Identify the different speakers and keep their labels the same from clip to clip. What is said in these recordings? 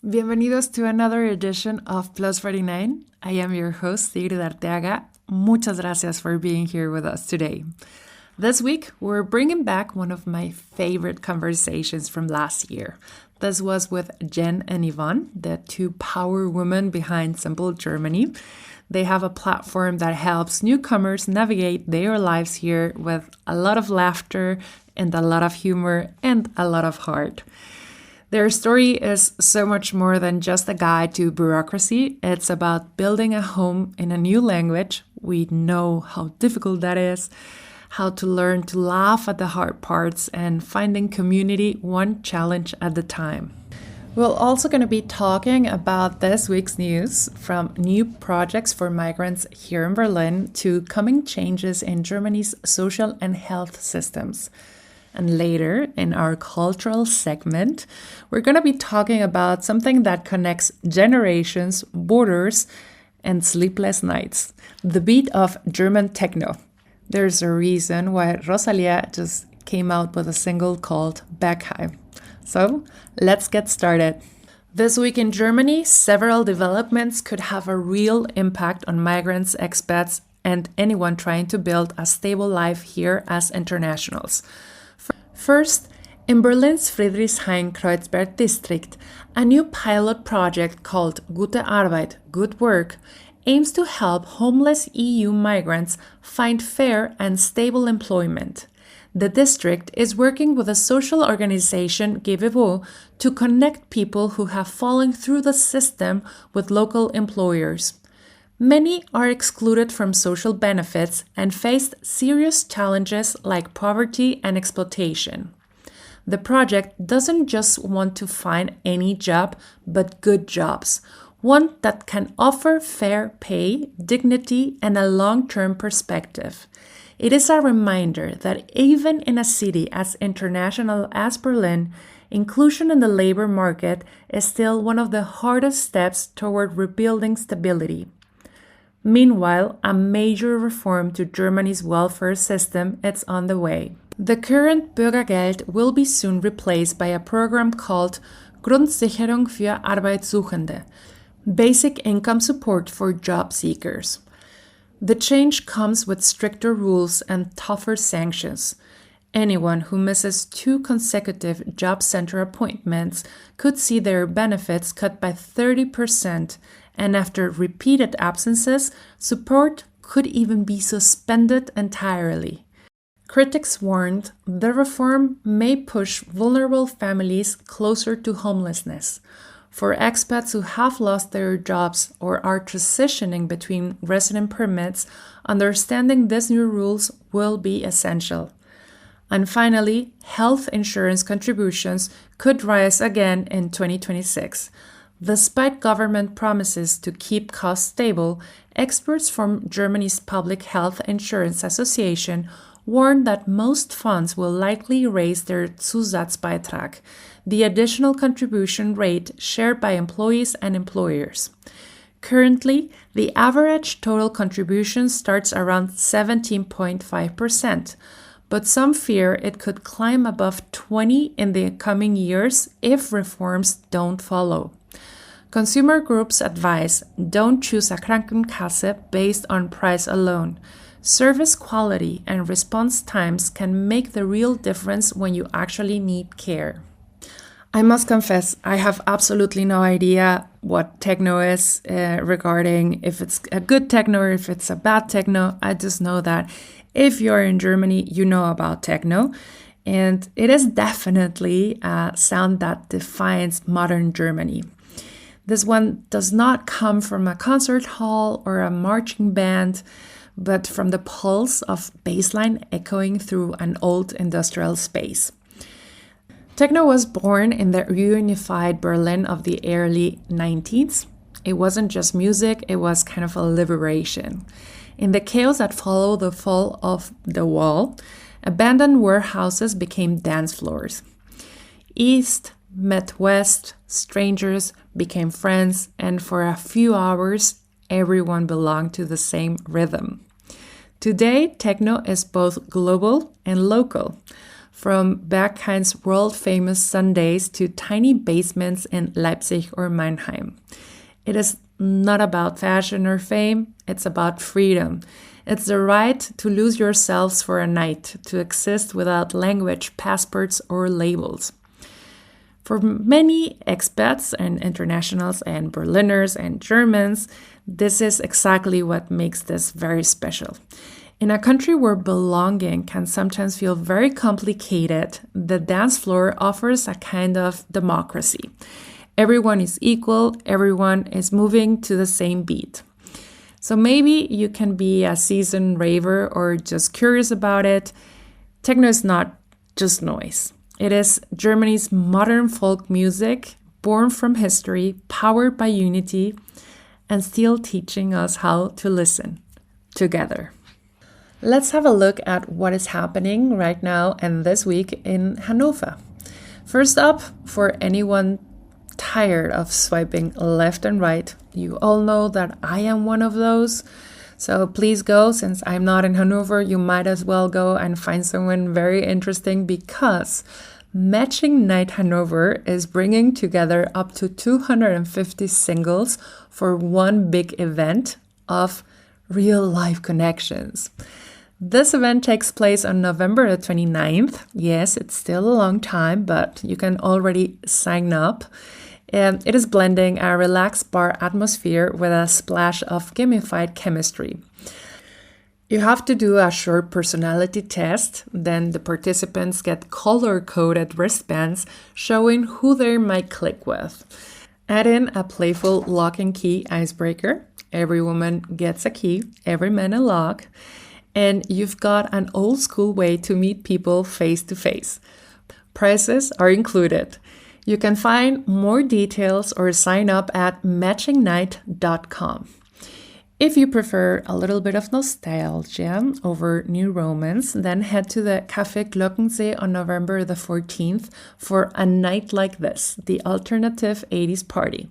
Speaker 1: Bienvenidos to another edition of Plus 49. I am your host, Sigrid Arteaga. Muchas gracias for being here with us today. This week, we're bringing back one of my favorite conversations from last year. This was with Jen and Yvonne, the two power women behind Simple Germany. They have a platform that helps newcomers navigate their lives here with a lot of laughter and a lot of humor and a lot of heart. Their story is so much more than just a guide to bureaucracy. It's about building a home in a new language. We know how difficult that is, how to learn to laugh at the hard parts, and finding community one challenge at a time. We're also going to be talking about this week's news, from new projects for migrants here in Berlin to coming changes in Germany's social and health systems. And later, in our cultural segment, we're going to be talking about something that connects generations, borders, and sleepless nights, the beat of German techno. There's a reason why Rosalia just came out with a single called Bergheim. So, let's get started. This week in Germany, several developments could have a real impact on migrants, expats, and anyone trying to build a stable life here as internationals. First, in Berlin's Friedrichshain-Kreuzberg district, a new pilot project called Gute Arbeit, Good Work, aims to help homeless EU migrants find fair and stable employment. The district is working with a social organization, livable, to connect people who have fallen through the system with local employers. Many are excluded from social benefits and face serious challenges like poverty and exploitation. The project doesn't just want to find any job, but good jobs, one that can offer fair pay, dignity, and a long-term perspective. It is a reminder that even in a city as international as Berlin, inclusion in the labor market is still one of the hardest steps toward rebuilding stability. Meanwhile, a major reform to Germany's welfare system is on the way. The current Bürgergeld will be soon replaced by a program called Grundsicherung für Arbeitssuchende, basic income support for job seekers. The change comes with stricter rules and tougher sanctions. Anyone who misses 2 consecutive job center appointments could see their benefits cut by 30%, and after repeated absences, support could even be suspended entirely. Critics warned the reform may push vulnerable families closer to homelessness. For expats who have lost their jobs or are transitioning between resident permits, understanding these new rules will be essential. And finally, health insurance contributions could rise again in 2026. Despite government promises to keep costs stable, experts from Germany's Public Health Insurance Association warn that most funds will likely raise their Zusatzbeitrag, the additional contribution rate shared by employees and employers. Currently, the average total contribution starts around 17.5%, but some fear it could climb above 20% in the coming years if reforms don't follow. Consumer groups advise don't choose a Krankenkasse based on price alone. Service quality and response times can make the real difference when you actually need care. I must confess, I have absolutely no idea what techno is regarding if it's a good techno or if it's a bad techno. I just know that if you're in Germany, you know about techno. And it is definitely a sound that defines modern Germany. This one does not come from a concert hall or a marching band, but from the pulse of bassline echoing through an old industrial space. Techno was born in the reunified Berlin of the early 90s. It wasn't just music, it was kind of a liberation. In the chaos that followed the fall of the wall, abandoned warehouses became dance floors. East met West, strangers became friends, and for a few hours, everyone belonged to the same rhythm. Today, techno is both global and local. from Berghain's world-famous Sundays to tiny basements in Leipzig or Mannheim. It is not about fashion or fame, it's about freedom. It's the right to lose yourselves for a night, to exist without language, passports, or labels. For many expats and internationals and Berliners and Germans, this is exactly what makes this very special. In a country where belonging can sometimes feel very complicated, the dance floor offers a kind of democracy. Everyone is equal, everyone is moving to the same beat. So maybe you can be a seasoned raver or just curious about it. Techno is not just noise. It is Germany's modern folk music, born from history, powered by unity, and still teaching us how to listen together. Let's have a look at what is happening right now and this week in Hanover. First up, for anyone tired of swiping left and right, you all know that I am one of those. So please go. Since I'm not in Hanover, you might as well go and find someone very interesting, because Matching Night Hanover is bringing together up to 250 singles for one big event of real life connections. This event takes place on November the 29th. Yes, it's still a long time, but you can already sign up. It is blending a relaxed bar atmosphere with a splash of gamified chemistry. You have to do a short personality test, then the participants get color-coded wristbands showing who they might click with. Add in a playful lock and key icebreaker. Every woman gets a key, every man a lock, and you've got an old school way to meet people face to face. Prizes are included. You can find more details or sign up at matchingnight.com. If you prefer a little bit of nostalgia over new romance, then head to the Café Glockensee on November the 14th for a night like this, the alternative 80s party.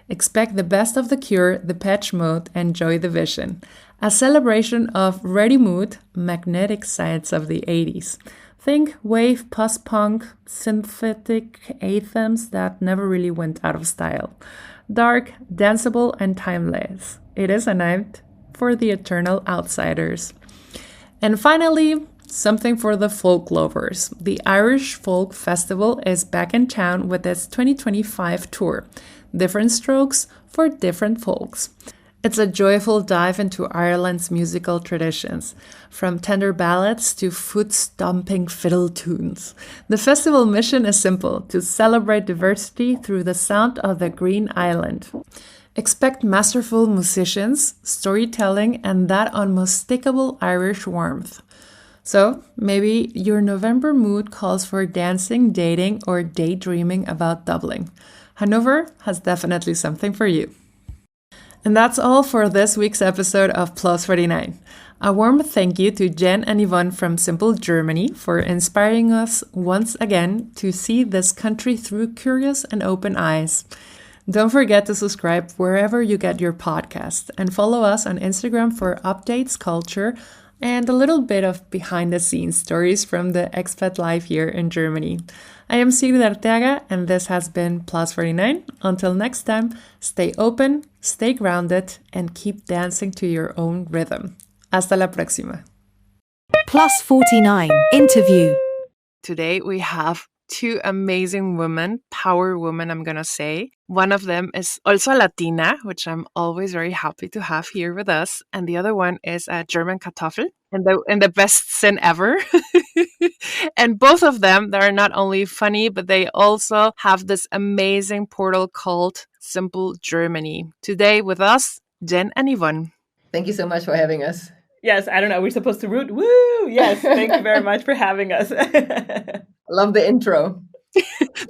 Speaker 1: Expect the best of The Cure, Depeche Mode, and Joy Division. A celebration of ready mood, magnetic sides of the 80s. Think wave, post-punk, synthetic anthems that never really went out of style. Dark, danceable, and timeless. It is a night for the eternal outsiders. And finally, something for the folk lovers. The Irish Folk Festival is back in town with its 2025 tour. Different strokes for different folks. It's a joyful dive into Ireland's musical traditions, from tender ballads to foot-stomping fiddle tunes. The festival mission is simple: to celebrate diversity through the sound of the Green Island. Expect masterful musicians, storytelling, and that unmistakable Irish warmth. So, maybe your November mood calls for dancing, dating, or daydreaming about Dublin. Hanover has definitely something for you. And that's all for this week's episode of Plus 49. A warm thank you to Jen and Yvonne from Simple Germany for inspiring us once again to see this country through curious and open eyes. Don't forget to subscribe wherever you get your podcast and follow us on Instagram for updates, culture, and a little bit of behind-the-scenes stories from the expat life here in Germany. I am Sigrid Arteaga, and this has been Plus 49. Until next time, stay open, stay grounded, and keep dancing to your own rhythm. Hasta la próxima.
Speaker 2: Plus 49 interview.
Speaker 1: Today we have two amazing women, power women, I'm going to say. One of them is also a Latina, which I'm always very happy to have here with us. And the other one is a German Kartoffel in the best sin ever. And both of them, they're not only funny, but they also have this amazing portal called Simple Germany. Today with us, Jen and Yvonne.
Speaker 3: Thank you so much for having us.
Speaker 4: Yes, I don't know. We're supposed to root. Woo! Yes, thank you very much for having us.
Speaker 3: Love the intro.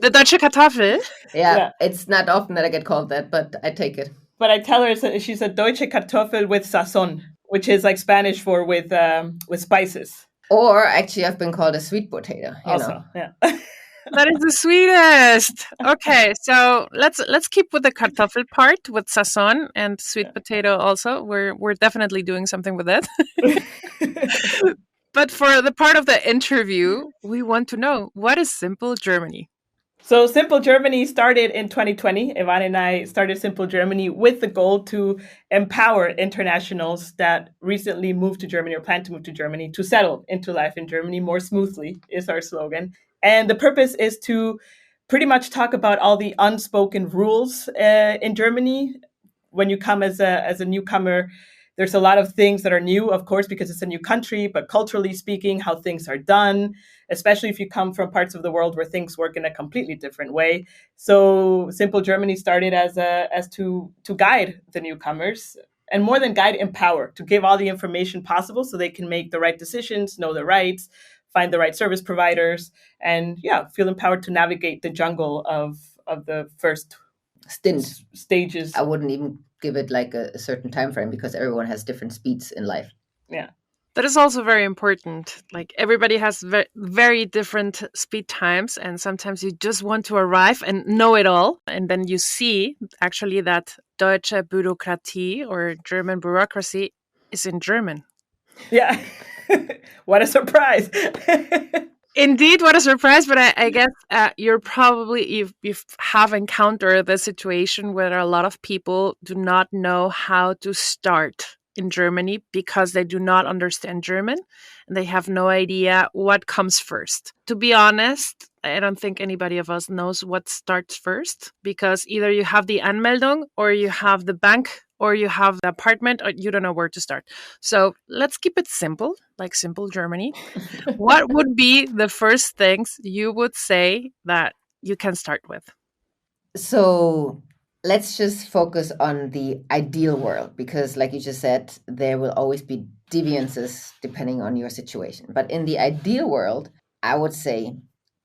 Speaker 1: The Deutsche Kartoffel?
Speaker 3: Yeah, it's not often that I get called that, but I take it.
Speaker 4: But I tell her she's a Deutsche Kartoffel with Sazon, which is like Spanish for with spices.
Speaker 3: Or actually, I've been called a sweet potato.
Speaker 4: Also, yeah.
Speaker 1: That is the sweetest. Okay, so let's keep with the Kartoffel part with Sazon and sweet potato also. We're definitely doing something with it. But for the part of the interview, we want to know, what is Simple Germany?
Speaker 4: So Simple Germany started in 2020. Yvonne and I started Simple Germany with the goal to empower internationals that recently moved to Germany or plan to move to Germany to settle into life in Germany more smoothly, is our slogan. And the purpose is to pretty much talk about all the unspoken rules in Germany. When you come as a newcomer, there's a lot of things that are new, of course, because it's a new country, but culturally speaking, how things are done, especially if you come from parts of the world where things work in a completely different way. So Simple Germany started as to guide the newcomers, and more than guide, empower, to give all the information possible so they can make the right decisions, know their rights, find the right service providers, and feel empowered to navigate the jungle of the first
Speaker 3: Stint.
Speaker 4: stages.
Speaker 3: I wouldn't even give it like a certain time frame because everyone has different speeds in life.
Speaker 4: Yeah.
Speaker 1: That is also very important. Like everybody has very different speed times, and sometimes you just want to arrive and know it all. And then you see actually that Deutsche Bürokratie or German bureaucracy is in German.
Speaker 4: Yeah. What a surprise.
Speaker 1: Indeed, what a surprise! But I guess you're probably you have encountered the situation where a lot of people do not know how to start in Germany because they do not understand German and they have no idea what comes first. To be honest, I don't think anybody of us knows what starts first, because either you have the Anmeldung or you have the bank or you have the apartment, or you don't know where to start. So let's keep it simple, like Simple Germany. What would be the first things you would say that you can start with?
Speaker 3: So let's just focus on the ideal world because, like you just said, there will always be deviances depending on your situation. But in the ideal world, I would say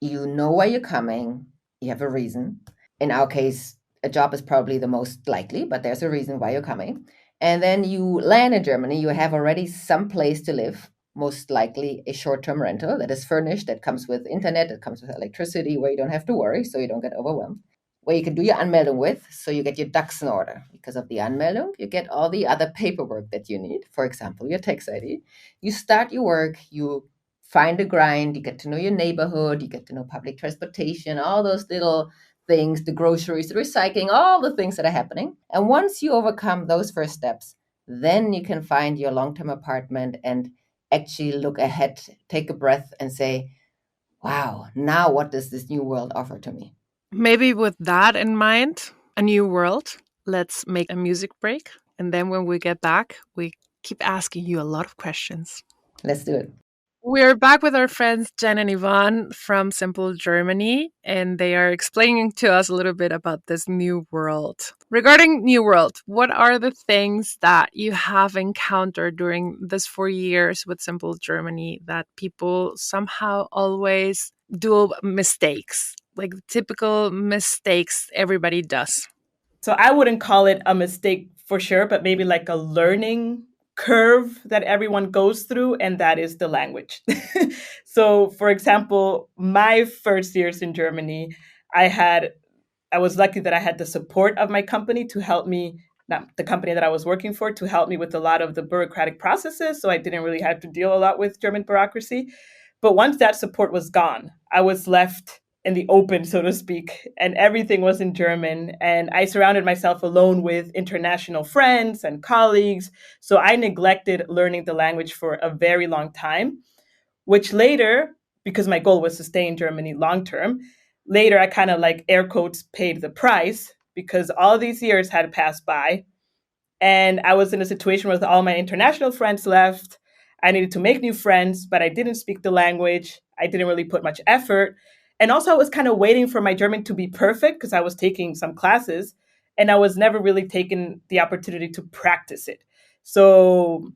Speaker 3: you know why you're coming, you have a reason. In our case, a job is probably the most likely, but there's a reason why you're coming. And then you land in Germany, you have already some place to live, most likely a short term rental that is furnished, that comes with internet, that comes with electricity, where you don't have to worry, so you don't get overwhelmed, where you can do your Anmeldung with, so you get your ducks in order. Because of the Anmeldung, you get all the other paperwork that you need, for example, your tax ID. You start your work, you find a grind, you get to know your neighborhood, you get to know public transportation, all those little things, the groceries, the recycling, all the things that are happening. And once you overcome those first steps, then you can find your long-term apartment and actually look ahead, take a breath and say, wow, now what does this new world offer to me?
Speaker 1: Maybe with that in mind, a new world, let's make a music break. And then when we get back, we keep asking you a lot of questions.
Speaker 3: Let's do it.
Speaker 1: We're back with our friends Jen and Yvonne from Simple Germany, and they are explaining to us a little bit about this new world. Regarding New World, what are the things that you have encountered during this 4 years with Simple Germany that people somehow always do mistakes, like typical mistakes everybody does?
Speaker 4: So I wouldn't call it a mistake for sure, but maybe like a learning curve that everyone goes through, and that is the language. So, for example, my first years in Germany, I was lucky that I had the support of my company to help me, not the company that I was working for, to help me with a lot of the bureaucratic processes. So I didn't really have to deal a lot with German bureaucracy. But once that support was gone, I was left in the open, so to speak, and everything was in German. And I surrounded myself alone with international friends and colleagues. So I neglected learning the language for a very long time, which later, because my goal was to stay in Germany long term, later I kind of like air quotes paid the price because all these years had passed by and I was in a situation where all my international friends left. I needed to make new friends, but I didn't speak the language. I didn't really put much effort. And also, I was kind of waiting for my German to be perfect because I was taking some classes and I was never really taking the opportunity to practice it. So,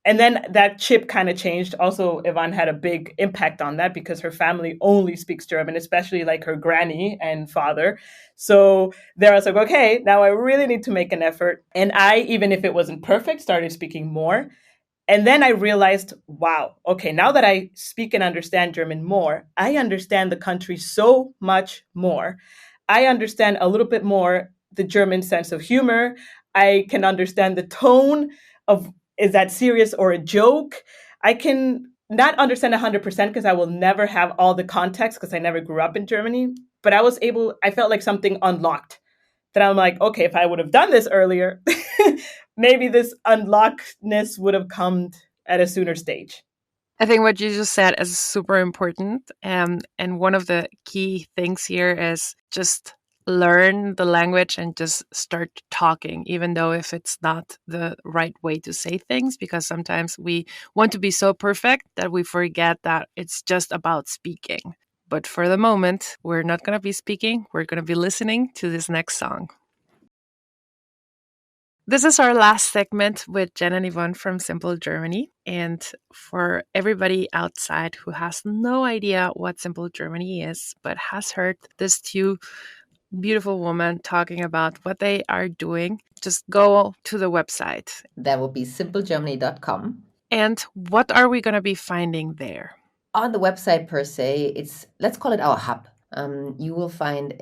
Speaker 4: and then that chip kind of changed. Also, Yvonne had a big impact on that because her family only speaks German, especially like her granny and father. So there I was like, okay, now I really need to make an effort. And I, even if it wasn't perfect, started speaking more. And then I realized, wow, okay, now that I speak and understand German more, I understand the country so much more. I understand a little bit more the German sense of humor. I can understand the tone of, is that serious or a joke? I can not understand 100% because I will never have all the context because I never grew up in Germany. But I felt like something unlocked. That I'm like, okay, if I would have done this earlier, maybe this unlockedness would have come at a sooner stage.
Speaker 1: I think what you just said is super important. And one of the key things here is just learn the language and just start talking, even though if it's not the right way to say things, because sometimes we want to be so perfect that we forget that it's just about speaking. But for the moment, we're not going to be speaking. We're going to be listening to this next song. This is our last segment with Jen and Yvonne from Simple Germany. And for everybody outside who has no idea what Simple Germany is, but has heard these two beautiful women talking about what they are doing, just go to the website.
Speaker 3: That will be simplegermany.com.
Speaker 1: And what are we going to be finding there?
Speaker 3: On the website per se, let's call it our hub. You will find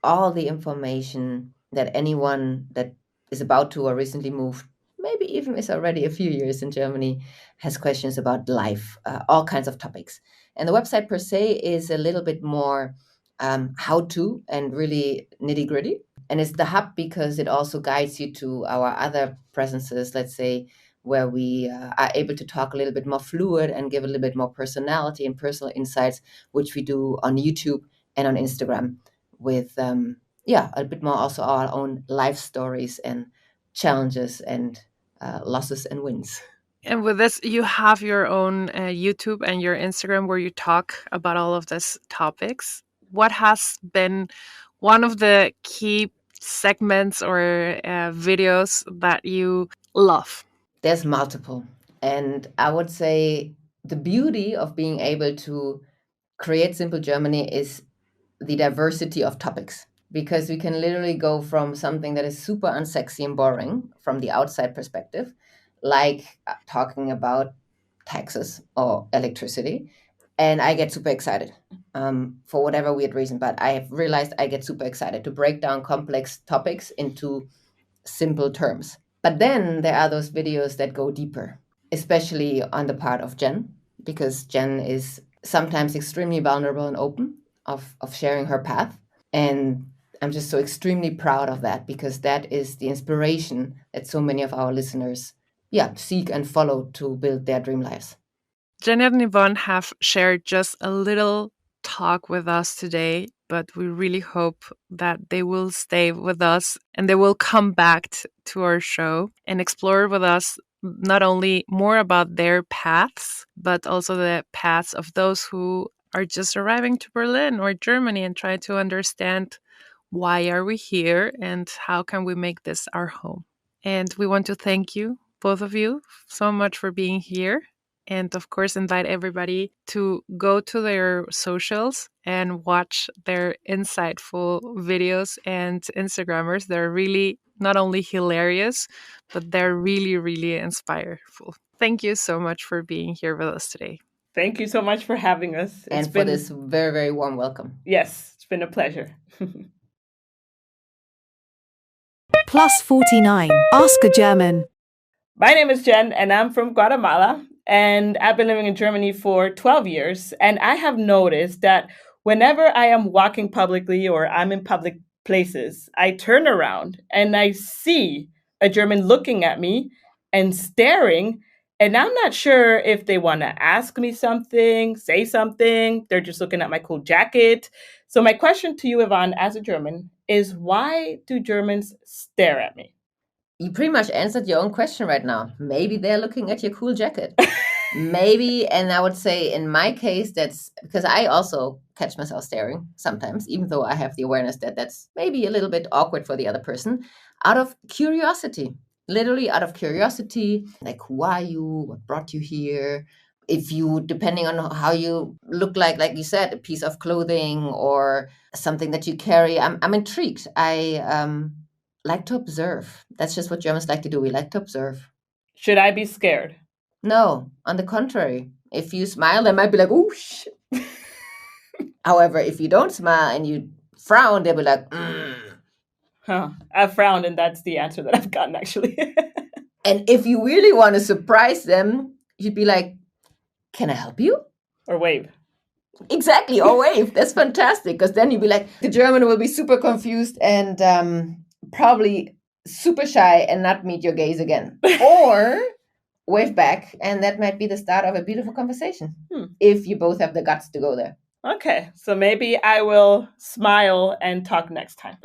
Speaker 3: all the information that anyone that is about to or recently moved, maybe even is already a few years in Germany, has questions about life, all kinds of topics. And the website per se is a little bit more how to and really nitty gritty. And it's the hub because it also guides you to our other presences, let's say, where we are able to talk a little bit more fluid and give a little bit more personality and personal insights, which we do on YouTube and on Instagram with, a bit more also our own life stories and challenges and losses and wins.
Speaker 1: And with this, you have your own YouTube and your Instagram where you talk about all of these topics. What has been one of the key segments or videos that you love?
Speaker 3: There's multiple. And I would say the beauty of being able to create Simple Germany is the diversity of topics, because we can literally go from something that is super unsexy and boring from the outside perspective, like talking about taxes or electricity. And I get super excited for whatever weird reason, but I have realized I get super excited to break down complex topics into simple terms. But then there are those videos that go deeper, especially on the part of Jen, because Jen is sometimes extremely vulnerable and open of sharing her path. And I'm just so extremely proud of that, because that is the inspiration that so many of our listeners seek and follow to build their dream lives.
Speaker 1: Jen and Yvonne have shared just a little talk with us today, but we really hope that they will stay with us and they will come back to our show and explore with us not only more about their paths, but also the paths of those who are just arriving to Berlin or Germany and try to understand why are we here and how can we make this our home. And we want to thank you, both of you, so much for being here. And of course, invite everybody to go to their socials and watch their insightful videos and Instagrammers. They're really not only hilarious, but they're really, really inspireful. Thank you so much for being here with us today.
Speaker 4: Thank you so much for having us.
Speaker 3: And for this very, very warm welcome.
Speaker 4: Yes, it's been a pleasure.
Speaker 2: Plus 49. Ask a German.
Speaker 4: My name is Jen, and I'm from Guatemala. And I've been living in Germany for 12 years. And I have noticed that whenever I am walking publicly or I'm in public places, I turn around and I see a German looking at me and staring. And I'm not sure if they want to ask me something, say something. They're just looking at my cool jacket. So my question to you, Yvonne, as a German, is why do Germans stare at me?
Speaker 3: You pretty much answered your own question right now. Maybe they're looking at your cool jacket. Maybe, and I would say in my case, that's because I also catch myself staring sometimes, even though I have the awareness that that's maybe a little bit awkward for the other person, out of curiosity. Literally out of curiosity, like, who are you? What brought you here? If you, depending on how you look like you said, a piece of clothing or something that you carry, I'm intrigued. I like to observe. That's just what Germans like to do. We like to observe.
Speaker 4: Should I be scared?
Speaker 3: No, on the contrary. If you smile, they might be like, "Ooh, shit." However, if you don't smile and you frown, they'll be like,
Speaker 4: I frowned, and that's the answer that I've gotten, actually.
Speaker 3: And if you really want to surprise them, you'd be like, can I help you?
Speaker 4: Or wave.
Speaker 3: Exactly, or wave. That's fantastic, because then you'll be like, the German will be super confused and probably super shy and not meet your gaze again. Or wave back, and that might be the start of a beautiful conversation if you both have the guts to go there.
Speaker 4: Okay, so maybe I will smile and talk next time.